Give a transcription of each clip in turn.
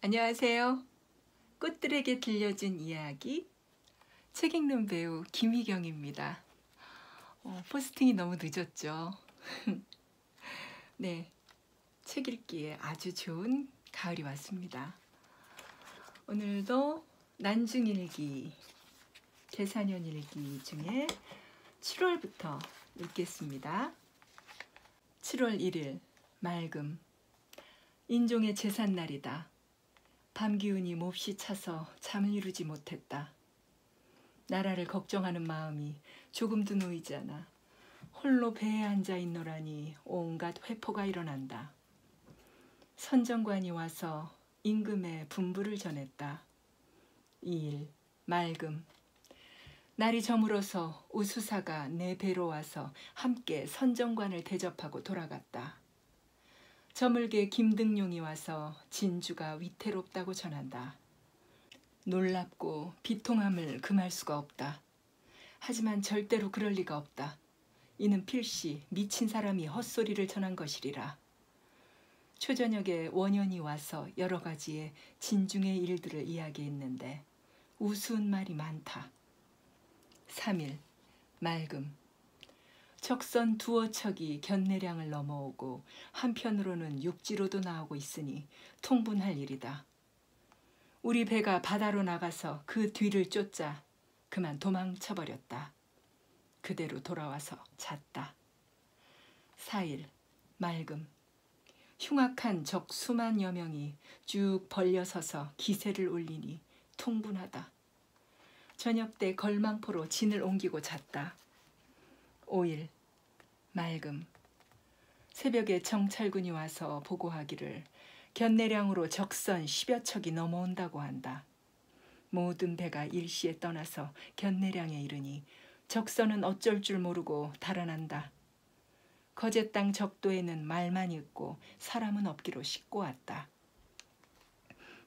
안녕하세요. 꽃들에게 들려준 이야기 책 읽는 배우 김희경입니다. 포스팅이 너무 늦었죠. 네, 책 읽기에 아주 좋은 가을이 왔습니다. 오늘도 난중일기, 계사년일기 중에 7월부터 읽겠습니다. 7월 1일 맑음. 인종의 제삿날이다. 밤 기운이 몹시 차서 잠을 이루지 못했다. 나라를 걱정하는 마음이 조금도 놓이지 않아 홀로 배에 앉아 있노라니 온갖 회포가 일어난다. 선정관이 와서 임금에 분부를 전했다. 2일 맑음. 날이 저물어서 우수사가 내 배로 와서 함께 선정관을 대접하고 돌아갔다. 저물게 김등용이 와서 진주가 위태롭다고 전한다. 놀랍고 비통함을 금할 수가 없다. 하지만 절대로 그럴 리가 없다. 이는 필시 미친 사람이 헛소리를 전한 것이리라. 초저녁에 원현이 와서 여러 가지의 진중의 일들을 이야기했는데 우스운 말이 많다. 3일 맑음. 적선 두어 척이 견내량을 넘어오고 한편으로는 육지로도 나오고 있으니 통분할 일이다. 우리 배가 바다로 나가서 그 뒤를 쫓자 그만 도망쳐버렸다. 그대로 돌아와서 잤다. 4일 맑음. 흉악한 적 수만여 명이 쭉 벌려서서 기세를 올리니 통분하다. 저녁 때 걸망포로 진을 옮기고 잤다. 5일 맑음. 새벽에 정찰군이 와서 보고하기를 견내량으로 적선 10여 척이 넘어온다고 한다. 모든 배가 일시에 떠나서 견내량에 이르니 적선은 어쩔 줄 모르고 달아난다. 거제 땅 적도에는 말만 있고 사람은 없기로 싣고 왔다.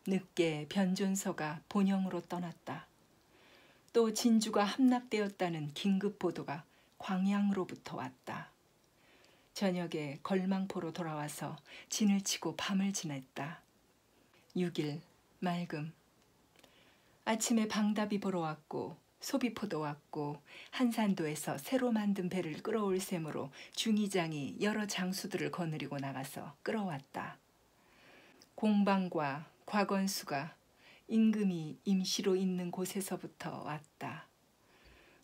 늦게 변존서가 본영으로 떠났다. 또 진주가 함락되었다는 긴급 보도가 광양으로부터 왔다. 저녁에 걸망포로 돌아와서 진을 치고 밤을 지냈다. 6일 맑음. 아침에 방답이 보러 왔고 소비포도 왔고 한산도에서 새로 만든 배를 끌어올 셈으로 중의장이 여러 장수들을 거느리고 나가서 끌어왔다. 공방과 곽원수가 임금이 임시로 있는 곳에서부터 왔다.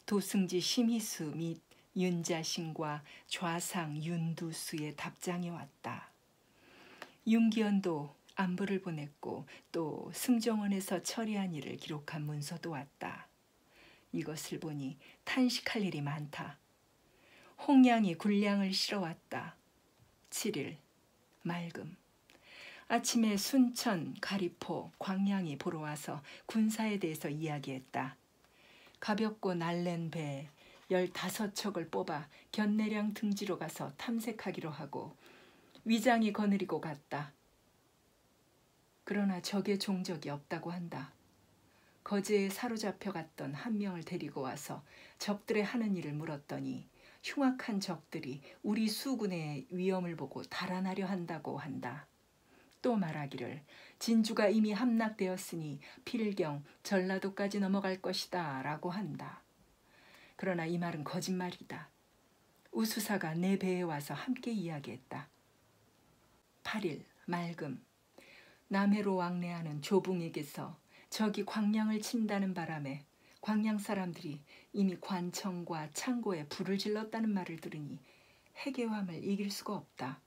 도승지 심희수 및 윤자신과 좌상 윤두수의 답장이 왔다. 윤기현도 안부를 보냈고 또 승정원에서 처리한 일을 기록한 문서도 왔다. 이것을 보니 탄식할 일이 많다. 홍량이 군량을 실어왔다. 7일 맑음. 아침에 순천, 가리포, 광양이 보러 와서 군사에 대해서 이야기했다. 가볍고 날랜 배 15척을 뽑아 견내량 등지로 가서 탐색하기로 하고 위장이 거느리고 갔다. 그러나 적의 종적이 없다고 한다. 거제에 사로잡혀 갔던 한 명을 데리고 와서 적들의 하는 일을 물었더니 흉악한 적들이 우리 수군의 위험을 보고 달아나려 한다고 한다. 또 말하기를 진주가 이미 함락되었으니 필경 전라도까지 넘어갈 것이다 라고 한다. 그러나 이 말은 거짓말이다. 우수사가 내 배에 와서 함께 이야기했다. 8일 맑음. 남해로 왕래하는 조붕에게서 적이 광량을 친다는 바람에 광양 사람들이 이미 관청과 창고에 불을 질렀다는 말을 들으니 해계함을 이길 수가 없다.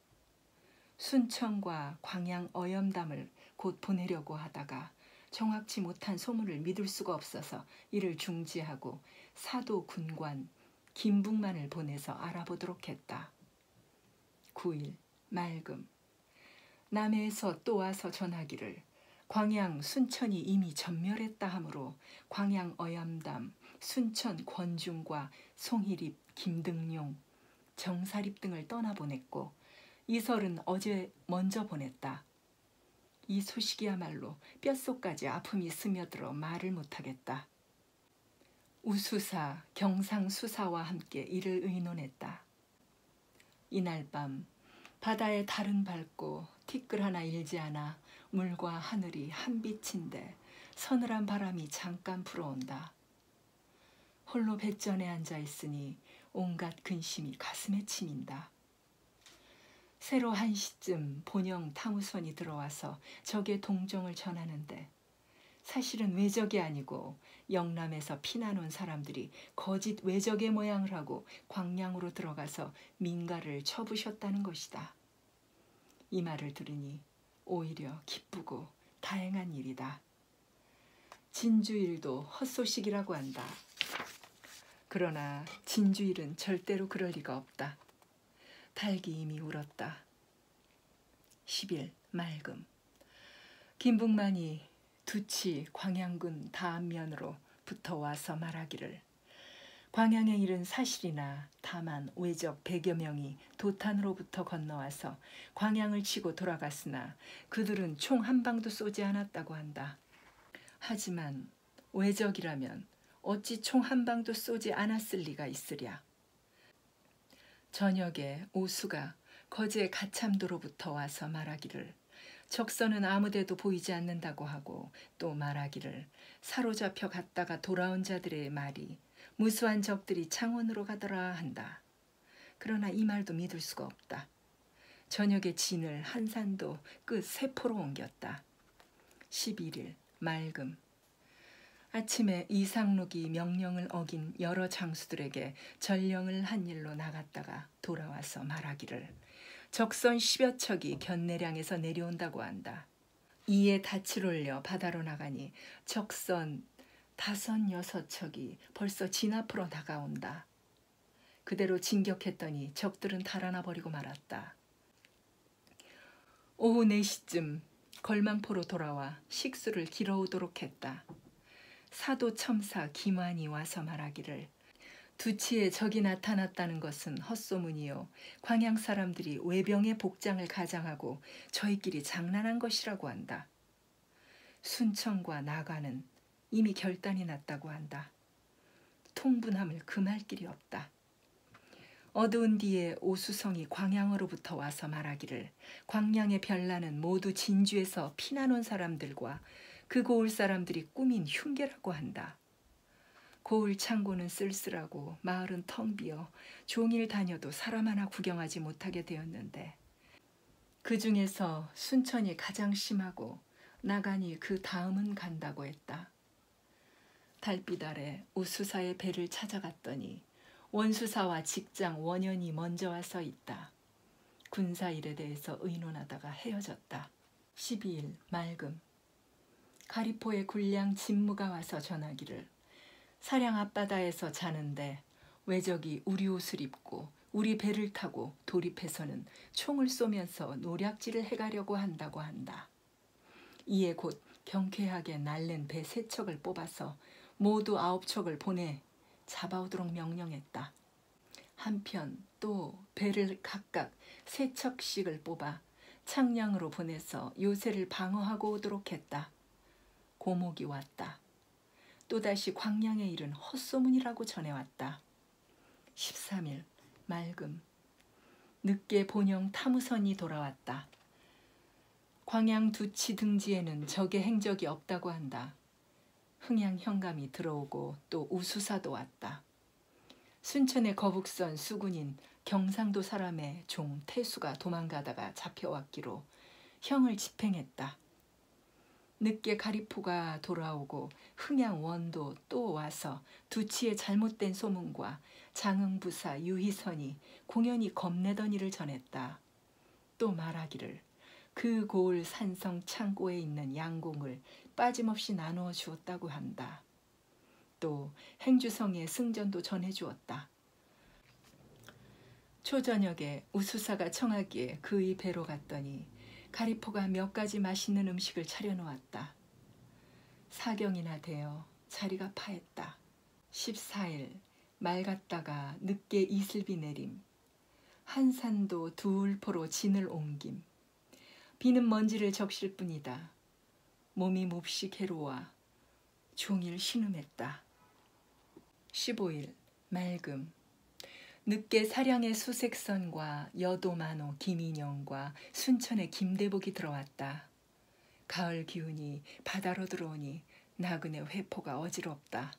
순천과 광양 어염담을 곧 보내려고 하다가 정확치 못한 소문을 믿을 수가 없어서 이를 중지하고 사도 군관 김북만을 보내서 알아보도록 했다. 9일 맑음. 남해에서 또 와서 전하기를 광양 순천이 이미 전멸했다 하므로 광양 어염담 순천 권중과 송희립 김등용 정사립 등을 떠나보냈고 이설은 어제 먼저 보냈다. 이 소식이야말로 뼛속까지 아픔이 스며들어 말을 못하겠다. 우수사, 경상수사와 함께 이를 의논했다. 이날 밤 바다에 달은 밝고 티끌 하나 일지 않아 물과 하늘이 한빛인데 서늘한 바람이 잠깐 불어온다. 홀로 뱃전에 앉아 있으니 온갖 근심이 가슴에 치민다. 새로 1시쯤 본영 탐우선이 들어와서 적의 동정을 전하는데 사실은 외적이 아니고 영남에서 피난 온 사람들이 거짓 외적의 모양을 하고 광양으로 들어가서 민가를 쳐부셨다는 것이다. 이 말을 들으니 오히려 기쁘고 다행한 일이다. 진주일도 헛소식이라고 한다. 그러나 진주일은 절대로 그럴 리가 없다. 닭이 이미 울었다. 10일 맑음. 김북만이 두치 광양군 다안면으로 붙어와서 말하기를 광양의 일은 사실이나 다만 외적 100여 명이 도탄으로부터 건너와서 광양을 치고 돌아갔으나 그들은 총 한 방도 쏘지 않았다고 한다. 하지만 외적이라면 어찌 총 한 방도 쏘지 않았을 리가 있으랴. 저녁에 오수가 거제 가참도로부터 와서 말하기를 적선은 아무데도 보이지 않는다고 하고 또 말하기를 사로잡혀 갔다가 돌아온 자들의 말이 무수한 적들이 창원으로 가더라 한다. 그러나 이 말도 믿을 수가 없다. 저녁에 진을 한산도 끝 세포로 옮겼다. 11일 맑음. 아침에 이상록이 명령을 어긴 여러 장수들에게 전령을 한 일로 나갔다가 돌아와서 말하기를 적선 10여 척이 견내량에서 내려온다고 한다. 이에 닻을 올려 바다로 나가니 적선 5, 6척이 벌써 진 앞으로 다가온다. 그대로 진격했더니 적들은 달아나 버리고 말았다. 오후 4시쯤 걸망포로 돌아와 식수를 길어오도록 했다. 사도 첨사 김환이 와서 말하기를 두치에 적이 나타났다는 것은 헛소문이요 광양 사람들이 외병의 복장을 가장하고 저희끼리 장난한 것이라고 한다. 순천과 나가는 이미 결단이 났다고 한다. 통분함을 금할 길이 없다. 어두운 뒤에 오수성이 광양으로부터 와서 말하기를 광양의 별난은 모두 진주에서 피난 온 사람들과 그 고을 사람들이 꾸민 흉계라고 한다. 고을 창고는 쓸쓸하고 마을은 텅 비어 종일 다녀도 사람 하나 구경하지 못하게 되었는데 그 중에서 순천이 가장 심하고 나간이 그 다음은 간다고 했다. 달빛 아래 우수사의 배를 찾아갔더니 원수사와 직장 원현이 먼저 와서 있다. 군사일에 대해서 의논하다가 헤어졌다. 12일 맑음. 가리포의 굴량 진무가 와서 전하기를 사량 앞바다에서 자는데 외적이 우리 옷을 입고 우리 배를 타고 돌입해서는 총을 쏘면서 노략질을 해가려고 한다고 한다. 이에 곧 경쾌하게 날랜 배 3척을 뽑아서 모두 9척을 보내 잡아오도록 명령했다. 한편 또 배를 각각 3척씩을 뽑아 창량으로 보내서 요새를 방어하고 오도록 했다. 고목이 왔다. 또다시 광양의 일은 헛소문이라고 전해왔다. 13일 맑음. 늦게 본영 탐우선이 돌아왔다. 광양 두치 등지에는 적의 행적이 없다고 한다. 흥양 현감이 들어오고 또 우수사도 왔다. 순천의 거북선 수군인 경상도 사람의 종 태수가 도망가다가 잡혀왔기로 형을 집행했다. 늦게 가리포가 돌아오고 흥양 원도 또 와서 두치의 잘못된 소문과 장흥부사 유희선이 공연히 겁내던 일을 전했다. 또 말하기를 그 고을 산성 창고에 있는 양공을 빠짐없이 나누어 주었다고 한다. 또 행주성의 승전도 전해주었다. 초저녁에 우수사가 청하기에 그의 배로 갔더니 가리포가 몇 가지 맛있는 음식을 차려놓았다. 사경이나 되어 자리가 파했다. 14일 맑았다가 늦게 이슬비 내림. 한산도 두울포로 진을 옮김. 비는 먼지를 적실 뿐이다. 몸이 몹시 괴로워 종일 신음했다. 15일 맑음. 늦게 사량의 수색선과 여도만호 김인영과 순천의 김대복이 들어왔다. 가을 기운이 바다로 들어오니 나그네 회포가 어지럽다.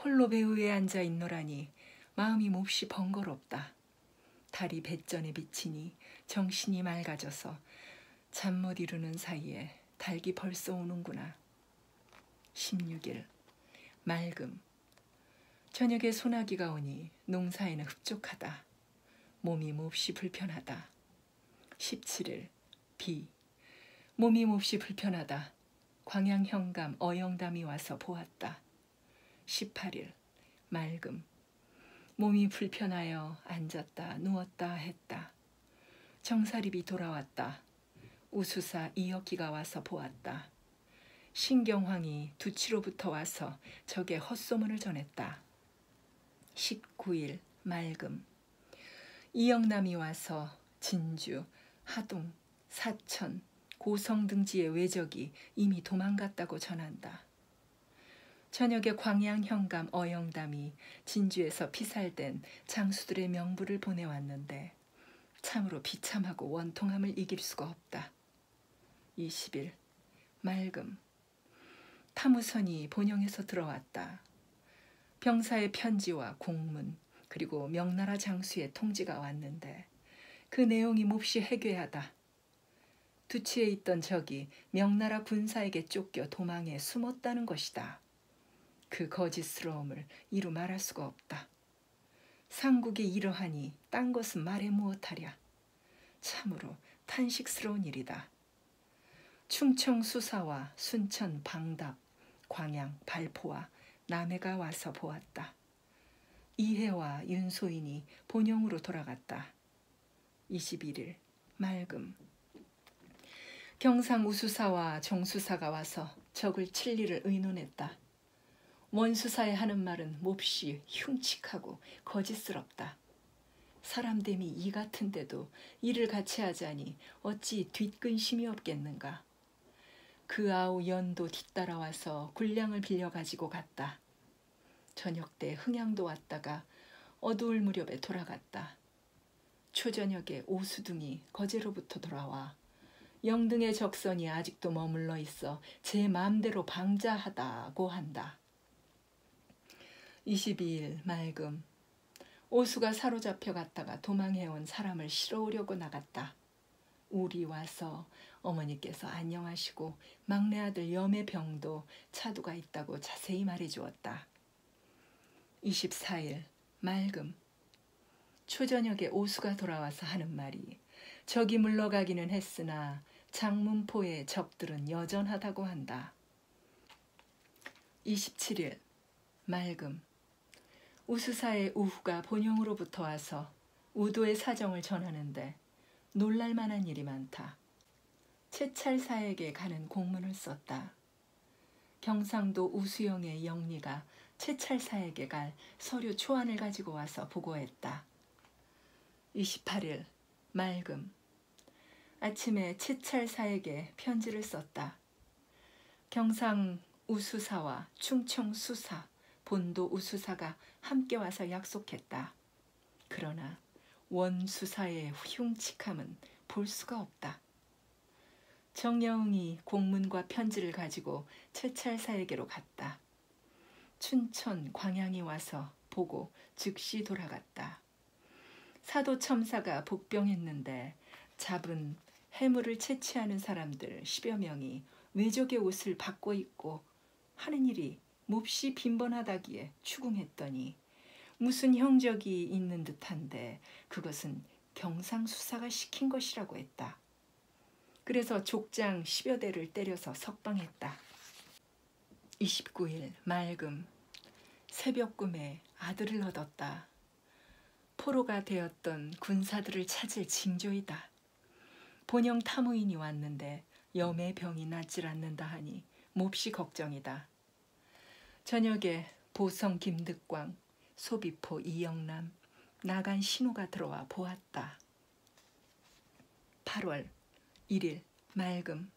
홀로 배후에 앉아 있노라니 마음이 몹시 번거롭다. 달이 뱃전에 비치니 정신이 맑아져서 잠 못 이루는 사이에 닭이 벌써 오는구나. 16일 맑음. 저녁에 소나기가 오니 농사에는 흡족하다. 몸이 몹시 불편하다. 17일 비. 몸이 몹시 불편하다. 광양현감 어영담이 와서 보았다. 18일 맑음. 몸이 불편하여 앉았다 누웠다 했다. 정사립이 돌아왔다. 우수사 이혁기가 와서 보았다. 신경황이 두치로부터 와서 적에 헛소문을 전했다. 19일 맑음. 이영남이 와서 진주, 하동, 사천, 고성 등지의 외적이 이미 도망갔다고 전한다. 저녁에 광양현감 어영담이 진주에서 피살된 장수들의 명부를 보내왔는데 참으로 비참하고 원통함을 이길 수가 없다. 20일 맑음. 타무선이 본영에서 들어왔다. 병사의 편지와 공문 그리고 명나라 장수의 통지가 왔는데 그 내용이 몹시 해괴하다. 두치에 있던 적이 명나라 군사에게 쫓겨 도망해 숨었다는 것이다. 그 거짓스러움을 이루 말할 수가 없다. 상국이 이러하니 딴 것은 말해 무엇하랴. 참으로 탄식스러운 일이다. 충청 수사와 순천 방답, 광양 발포와 남해가 와서 보았다. 이해와 윤소인이 본영으로 돌아갔다. 21일 맑음. 경상 우수사와 정수사가 와서 적을 칠 일을 의논했다. 원수사에 하는 말은 몹시 흉측하고 거짓스럽다. 사람됨이 이 같은데도 일을 같이 하자니 어찌 뒷근심이 없겠는가. 그 아우 연도 뒤따라와서 군량을 빌려 가지고 갔다. 저녁 때 흥양도 왔다가 어두울 무렵에 돌아갔다. 초저녁에 오수둥이 거제로부터 돌아와 영등의 적선이 아직도 머물러 있어 제 마음대로 방자하다고 한다. 22일 맑음. 오수가 사로잡혀 갔다가 도망해온 사람을 실어오려고 나갔다. 우리 와서 어머니께서 안녕하시고 막내 아들 염해병도 차두가 있다고 자세히 말해주었다. 24일 맑음. 초저녁에 오수가 돌아와서 하는 말이 적이 물러가기는 했으나 장문포의 적들은 여전하다고 한다. 27일 맑음. 우수사의 우후가 본영으로부터 와서 우도의 사정을 전하는데 놀랄만한 일이 많다. 채찰사에게 가는 공문을 썼다. 경상도 우수영의 영리가 채찰사에게 갈 서류 초안을 가지고 와서 보고했다. 28일 맑음. 아침에 채찰사에게 편지를 썼다. 경상 우수사와 충청 수사, 본도 우수사가 함께 와서 약속했다. 그러나 원수사의 흉측함은 볼 수가 없다. 정여웅이 공문과 편지를 가지고 채찰사에게로 갔다. 춘천 광양이 와서 보고 즉시 돌아갔다. 사도첨사가 복병했는데 잡은 해물을 채취하는 사람들 10여 명이 외적의 옷을 바꿔 입고 하는 일이 몹시 빈번하다기에 추궁했더니 무슨 형적이 있는 듯한데 그것은 경상수사가 시킨 것이라고 했다. 그래서 족장 10여 대를 때려서 석방했다. 29일 맑음. 새벽 꿈에 아들을 얻었다. 포로가 되었던 군사들을 찾을 징조이다. 본영 탐우인이 왔는데 염의 병이 낫질 않는다 하니 몹시 걱정이다. 저녁에 보성 김득광, 소비포 이영남, 나간 신우가 들어와 보았다. 8월 1일 맑음.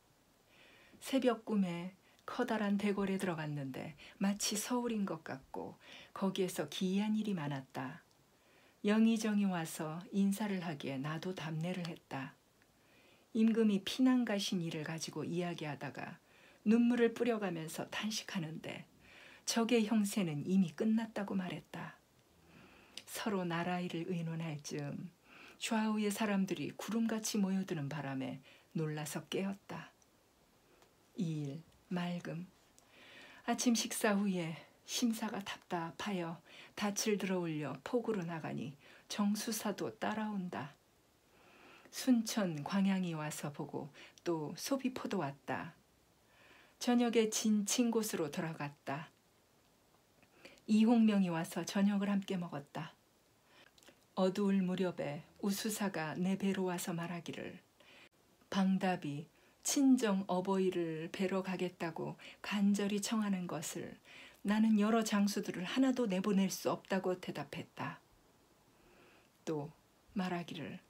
새벽 꿈에 커다란 대궐에 들어갔는데 마치 서울인 것 같고 거기에서 기이한 일이 많았다. 영의정이 와서 인사를 하기에 나도 답례를 했다. 임금이 피난 가신 일을 가지고 이야기하다가 눈물을 뿌려가면서 탄식하는데 적의 형세는 이미 끝났다고 말했다. 서로 나라일을 의논할 즈음 좌우의 사람들이 구름같이 모여드는 바람에 놀라서 깨었다. 2일 맑음. 아침 식사 후에 심사가 답답하여 닻을 들어올려 폭으로 나가니 정수사도 따라온다. 순천 광양이 와서 보고 또 소비포도 왔다. 저녁에 진친 곳으로 돌아갔다. 이홍명이 와서 저녁을 함께 먹었다. 어두울 무렵에 우수사가 내 배로 와서 말하기를 방답이 친정 어버이를 뵈러 가겠다고 간절히 청하는 것을 나는 여러 장수들을 하나도 내보낼 수 없다고 대답했다. 또 말하기를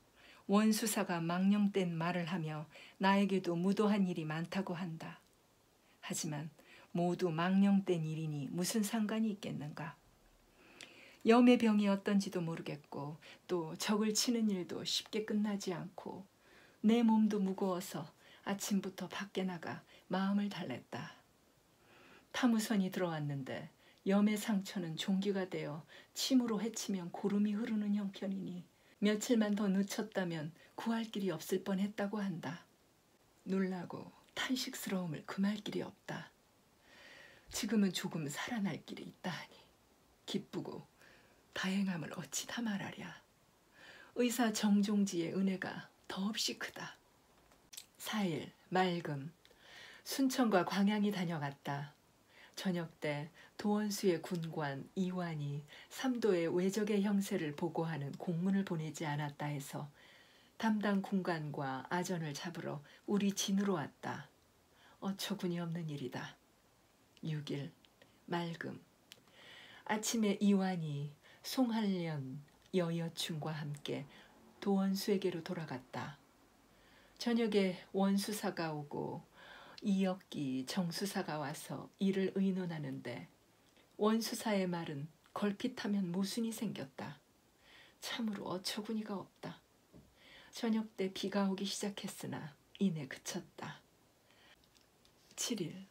원수사가 망령된 말을 하며 나에게도 무도한 일이 많다고 한다. 하지만 모두 망령된 일이니 무슨 상관이 있겠는가. 염의 병이 어떤지도 모르겠고 또 적을 치는 일도 쉽게 끝나지 않고 내 몸도 무거워서 아침부터 밖에 나가 마음을 달랬다. 타무선이 들어왔는데 염의 상처는 종기가 되어 침으로 헤치면 고름이 흐르는 형편이니 며칠만 더 늦췄다면 구할 길이 없을 뻔했다고 한다. 놀라고 탄식스러움을 금할 길이 없다. 지금은 조금 살아날 길이 있다 하니 기쁘고 다행함을 어찌 다 말하랴. 의사 정종지의 은혜가 더없이 크다. 4일 맑음. 순천과 광양이 다녀갔다. 저녁 때 도원수의 군관 이완이 삼도의 외적의 형세를 보고하는 공문을 보내지 않았다 해서 담당 군관과 아전을 잡으러 우리 진으로 왔다. 어처구니 없는 일이다. 6일 맑음. 아침에 이완이 송한련 여여충과 함께 도원수에게로 돌아갔다. 저녁에 원수사가 오고 이역기 정수사가 와서 이를 의논하는데 원수사의 말은 걸핏하면 모순이 생겼다. 참으로 어처구니가 없다. 저녁 때 비가 오기 시작했으나 이내 그쳤다. 7일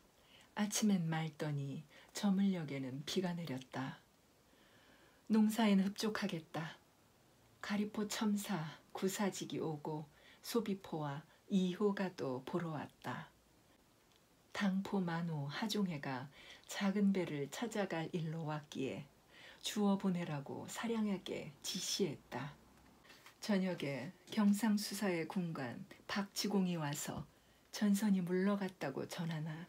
아침엔 맑더니 저물녘에는 비가 내렸다. 농사엔 흡족하겠다. 가리포 첨사 구사직이 오고 소비포와 이호가 또 보러 왔다. 당포 만호 하종회가 작은 배를 찾아갈 일로 왔기에 주워 보내라고 사량에게 지시했다. 저녁에 경상수사의 군관 박지공이 와서 전선이 물러갔다고 전하나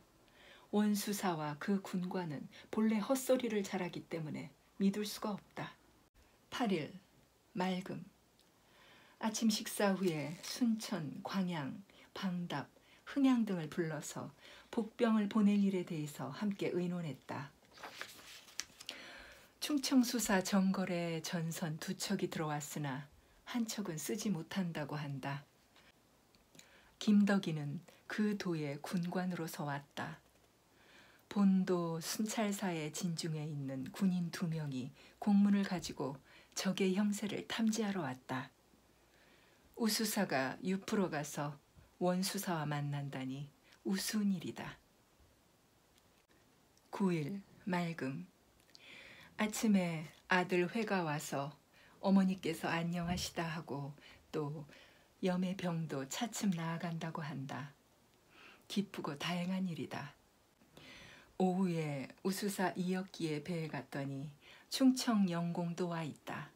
원수사와 그 군관은 본래 헛소리를 잘하기 때문에 믿을 수가 없다. 8일 맑음. 아침 식사 후에 순천, 광양, 방답, 흥양 등을 불러서 복병을 보낼 일에 대해서 함께 의논했다. 충청수사 정거래 전선 2척이 들어왔으나 한 척은 쓰지 못한다고 한다. 김덕이는 그 도의 군관으로서 왔다. 본도 순찰사의 진중에 있는 군인 2명이 공문을 가지고 적의 형세를 탐지하러 왔다. 우수사가 유프로 가서 원수사와 만난다니 우스운 일이다. 9일 맑음. 아침에 아들 회가 와서 어머니께서 안녕하시다 하고 또 염의 병도 차츰 나아간다고 한다. 기쁘고 다행한 일이다. 오후에 우수사 이역기의 배에 갔더니 충청 영공도 와 있다.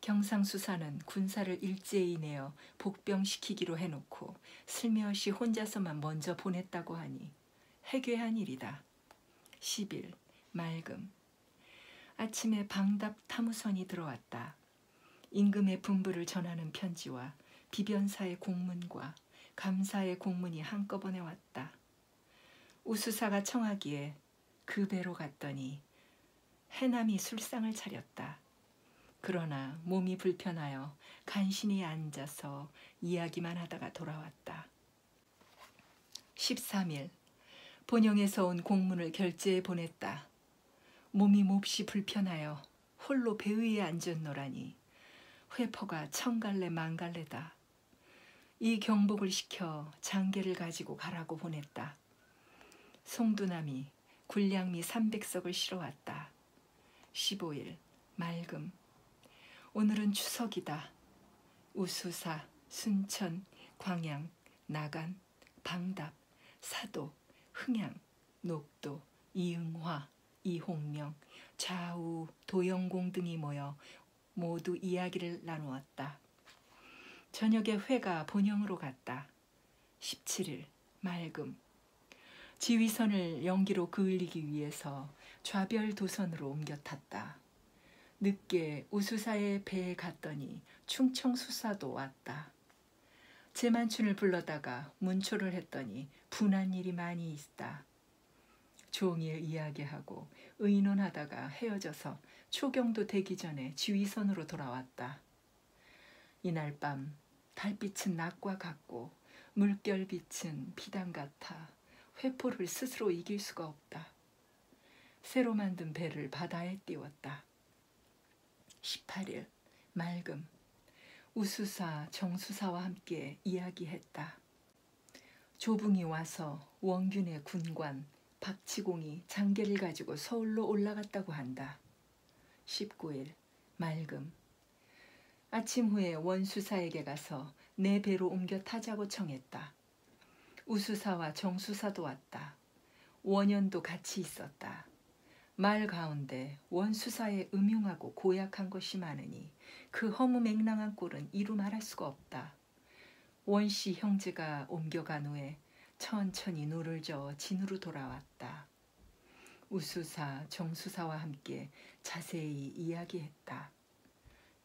경상수사는 군사를 일제히 내어 복병시키기로 해놓고 슬며시 혼자서만 먼저 보냈다고 하니 해괴한 일이다. 10일 맑음. 아침에 방답 타무선이 들어왔다. 임금의 분부를 전하는 편지와 비변사의 공문과 감사의 공문이 한꺼번에 왔다. 우수사가 청하기에 그 배로 갔더니 해남이 술상을 차렸다. 그러나 몸이 불편하여 간신히 앉아서 이야기만 하다가 돌아왔다. 13일 본영에서 온 공문을 결제해 보냈다. 몸이 몹시 불편하여 홀로 배 위에 앉았노라니 회포가 천갈래 만갈래다. 이 경복을 시켜 장계를 가지고 가라고 보냈다. 송두남이 군량미 300석을 실어왔다. 15일 맑음. 오늘은 추석이다. 우수사, 순천, 광양, 나간, 방답, 사도, 흥양, 녹도, 이응화, 이홍명, 좌우, 도영공 등이 모여 모두 이야기를 나누었다. 저녁에 회가 본영으로 갔다. 17일 맑음. 지휘선을 영기로 그을리기 위해서 좌별 도선으로 옮겨 탔다. 늦게 우수사의 배에 갔더니 충청수사도 왔다. 제만춘을 불러다가 문초를 했더니 분한 일이 많이 있다. 종일 이야기하고 의논하다가 헤어져서 초경도 되기 전에 지휘선으로 돌아왔다. 이날 밤 달빛은 낮과 같고 물결빛은 비단 같아 회포를 스스로 이길 수가 없다. 새로 만든 배를 바다에 띄웠다. 18일 맑음. 우수사, 정수사와 함께 이야기했다. 조붕이 와서 원균의 군관 박치공이 장계를 가지고 서울로 올라갔다고 한다. 19일 맑음. 아침 후에 원수사에게 가서 내 배로 옮겨 타자고 청했다. 우수사와 정수사도 왔다. 원현도 같이 있었다. 말 가운데 원수사의 음흉하고 고약한 것이 많으니 그 허무맹랑한 꼴은 이루 말할 수가 없다. 원씨 형제가 옮겨간 후에 천천히 노를 저어 진으로 돌아왔다. 우수사, 정수사와 함께 자세히 이야기했다.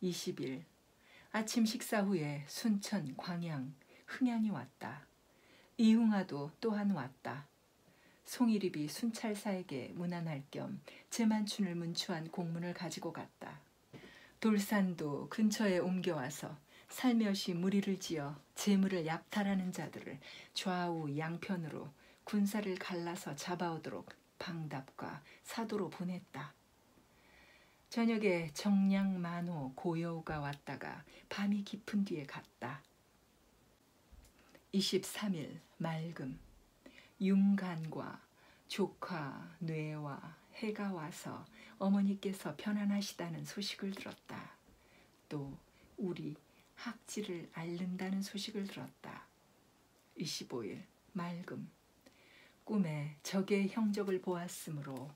20일 아침 식사 후에 순천, 광양, 흥양이 왔다. 이흥화도 또한 왔다. 송일입이 순찰사에게 문안할 겸 제만춘을 문추한 공문을 가지고 갔다. 돌산도 근처에 옮겨와서 살며시 무리를 지어 재물을 약탈하는 자들을 좌우 양편으로 군사를 갈라서 잡아오도록 방답과 사도로 보냈다. 저녁에 정량, 만호, 고여우가 왔다가 밤이 깊은 뒤에 갔다. 23일 맑음. 윤간과 조카, 뇌와 해가 와서 어머니께서 편안하시다는 소식을 들었다. 또 우리 학지를 앓는다는 소식을 들었다. 25일 맑음. 꿈에 적의 형적을 보았으므로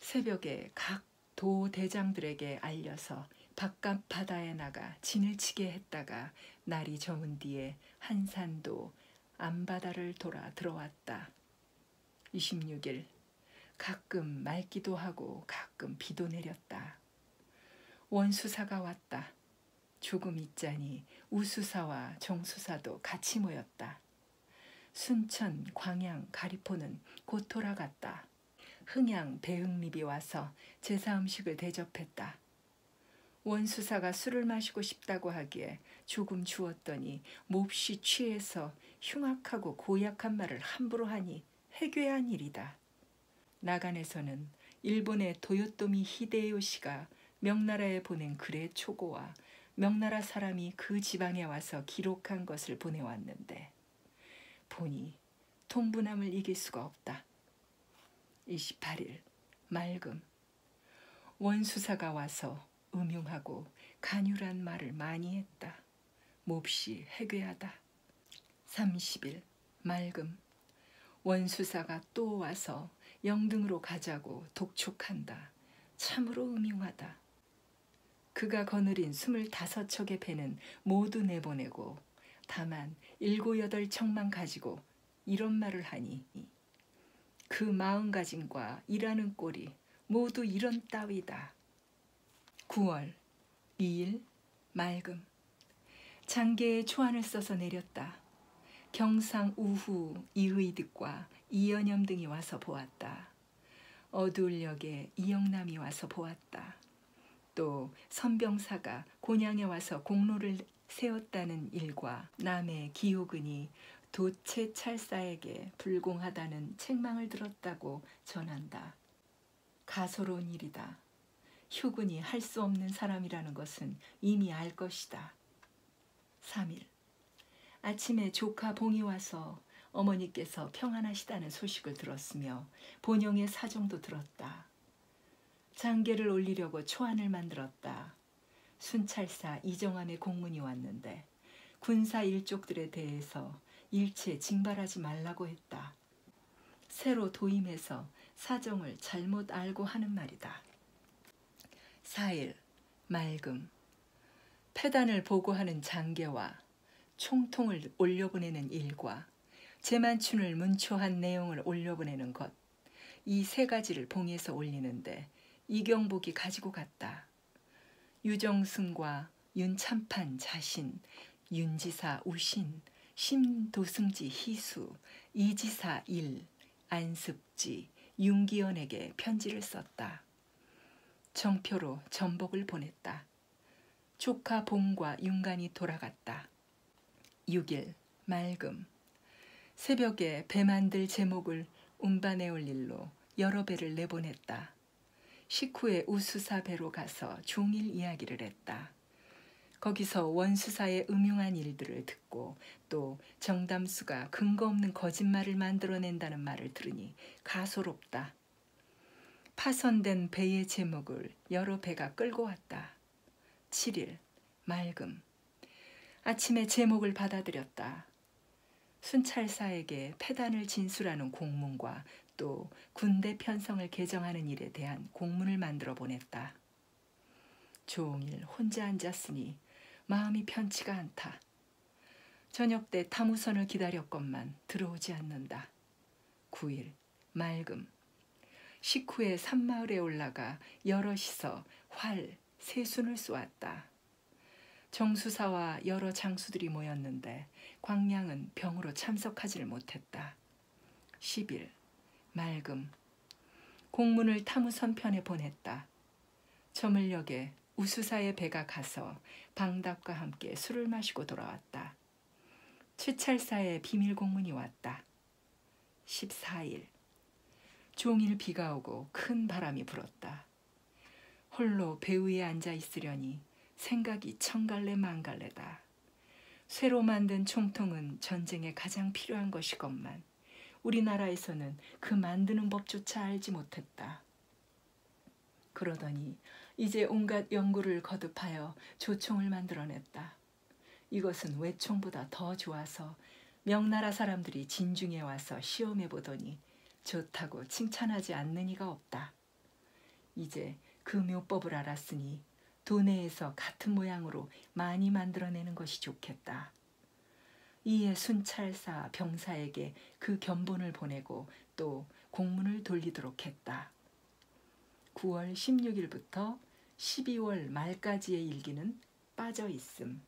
새벽에 각 도 대장들에게 알려서 바깥 바다에 나가 진을 치게 했다가 날이 저문 뒤에 한산도 안바다를 돌아 들어왔다. 26일 가끔 맑기도 하고 가끔 비도 내렸다. 원수사가 왔다. 조금 있자니 우수사와 정수사도 같이 모였다. 순천, 광양, 가리포는 곧 돌아갔다. 흥양, 배흥립이 와서 제사 음식을 대접했다. 원수사가 술을 마시고 싶다고 하기에 조금 주었더니 몹시 취해서 흉악하고 고약한 말을 함부로 하니 해괴한 일이다. 나간에서는 일본의 도요토미 히데요시가 명나라에 보낸 글의 초고와 명나라 사람이 그 지방에 와서 기록한 것을 보내왔는데 보니 통분함을 이길 수가 없다. 28일 맑음. 원수사가 와서 음흉하고 간율한 말을 많이 했다. 몹시 해괴하다. 30일 맑음. 원수사가 또 와서 영등으로 가자고 독촉한다. 참으로 음흉하다. 그가 거느린 25척의 배는 모두 내보내고 다만 7, 8척만 가지고 이런 말을 하니 그 마음가짐과 일하는 꼴이 모두 이런 따위다. 9월 2일 맑음. 장계에 초안을 써서 내렸다. 경상 우후 이의득과 이연염 등이 와서 보았다. 어두울역에 이영남이 와서 보았다. 또 선병사가 곤양에 와서 공로를 세웠다는 일과 남의 기호근이 도체 찰사에게 불공하다는 책망을 들었다고 전한다. 가소로운 일이다. 휴군이 할 수 없는 사람이라는 것은 이미 알 것이다. 3일 아침에 조카 봉이 와서 어머니께서 평안하시다는 소식을 들었으며 본영의 사정도 들었다. 장계를 올리려고 초안을 만들었다. 순찰사 이정함의 공문이 왔는데 군사 일족들에 대해서 일체 징발하지 말라고 했다. 새로 도임해서 사정을 잘못 알고 하는 말이다. 4일 맑음. 패단을 보고하는 장계와 총통을 올려보내는 일과 제만춘을 문초한 내용을 올려보내는 것, 이 세 가지를 봉에서 올리는데 이경복이 가지고 갔다. 유정승과 윤참판 자신, 윤지사 우신, 심도승지 희수, 이지사 일, 안습지, 윤기현에게 편지를 썼다. 정표로 전복을 보냈다. 조카 봉과 윤간이 돌아갔다. 6일 맑음. 새벽에 배 만들 제목을 운반해올 일로 여러 배를 내보냈다. 식후에 우수사 배로 가서 종일 이야기를 했다. 거기서 원수사의 음흉한 일들을 듣고 또 정담수가 근거 없는 거짓말을 만들어낸다는 말을 들으니 가소롭다. 파손된 배의 제목을 여러 배가 끌고 왔다. 7일 맑음. 아침에 제목을 받아들였다. 순찰사에게 패단을 진술하는 공문과 또 군대 편성을 개정하는 일에 대한 공문을 만들어 보냈다. 종일 혼자 앉았으니 마음이 편치가 않다. 저녁 때 탐우선을 기다렸건만 들어오지 않는다. 9일 맑음. 식후에 산마을에 올라가 여럿이서 활, 새순을 쏘았다. 정수사와 여러 장수들이 모였는데 광량은 병으로 참석하지를 못했다. 10일 맑음. 공문을 탐우선편에 보냈다. 저물녘에 우수사의 배가 가서 방답과 함께 술을 마시고 돌아왔다. 최찰사의 비밀 공문이 왔다. 14일 종일 비가 오고 큰 바람이 불었다. 홀로 배 위에 앉아 있으려니 생각이 천갈래 만갈래다. 쇠로 만든 총통은 전쟁에 가장 필요한 것이건만 우리나라에서는 그 만드는 법조차 알지 못했다. 그러더니 이제 온갖 연구를 거듭하여 조총을 만들어냈다. 이것은 외총보다 더 좋아서 명나라 사람들이 진중에 와서 시험해 보더니 좋다고 칭찬하지 않는 이가 없다. 이제 그 묘법을 알았으니 도내에서 같은 모양으로 많이 만들어내는 것이 좋겠다. 이에 순찰사 병사에게 그 견본을 보내고 또 공문을 돌리도록 했다. 9월 16일부터 12월 말까지의 일기는 빠져 있음.